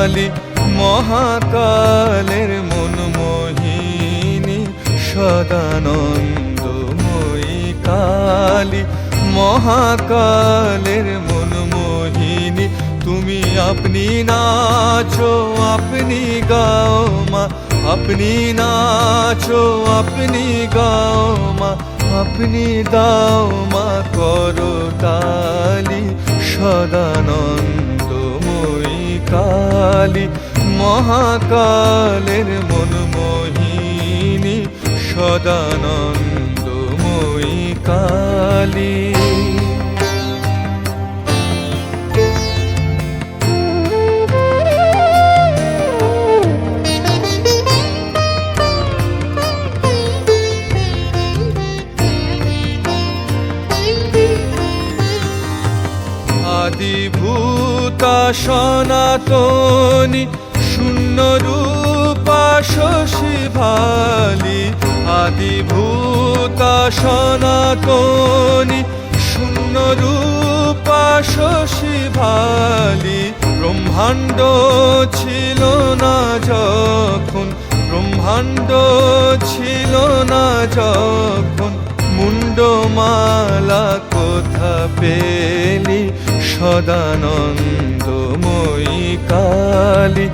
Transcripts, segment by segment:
কালী, মহাকালের মনমোহিনী সদানন্দময়ী কালী, মহাকালের মনমোহিনী। তুমি আপনি নাচো আপনি গাও মা, আপনি নাচো আপনি গাও মা, আপনি দাও মা করতালি। সদানন্দময়ী কালী, মহাকালের মনমোহিনী সদানন্দময়ী কালী। আদিভূতা সনাতনী, শূন্যরূপা শশী ভালি। আদিভূতা সনাতনী, শূন্যরূপা শশী ভালি। ব্রহ্মাণ্ড ছিল না যখন, ব্রহ্মাণ্ড ছিল না যখন, মুন্ডমালা কোথা পেলি। সদানন্দময়ী কালী,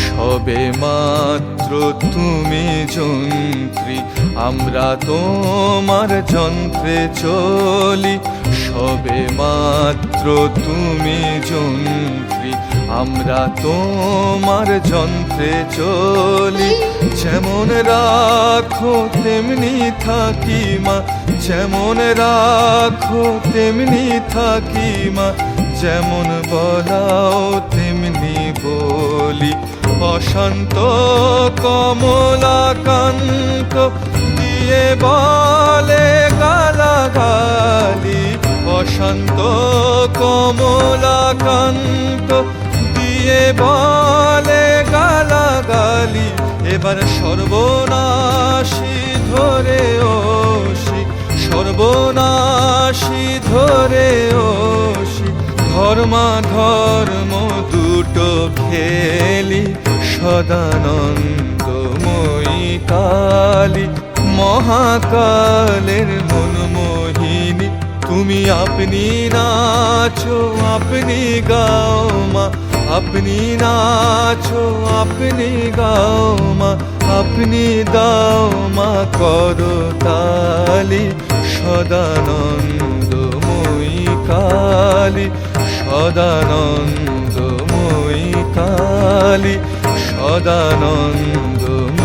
সবে মাত্র তুমি যন্ত্রী, আমরা তোমার যন্ত্রে চলি। সবে মাত্র তুমি যন্ত্রী, আমরা তোমার যন্ত্রে চলি। যেমন রাখো তেমনি থাকি মা, যেমন রাখো তেমনি থাকি মা, যেমন বলাও তেমনি বলি। অশান্ত কমলাকান্ত দিয়ে বলে গালাগালি। অশান্ত কমলাকান্ত দিয়ে বলে গালাগালি। এবার সর্বনাশী ধরে ওষি, সর্বনাশী ধরে ওষি। ধর্মাধর্ম দুটো খেলি। সদানন্দময়ী কালী, মহাকালের মনমোহিনী। তুমি আপনি নাচো আপনি গাও মা, আপনি নাচো আপনি গাও মা, আপনি দাও মা করতালি। সদানন্দময়ী কালী, সদানন্দময়ী কালী, সদানন্দময়ী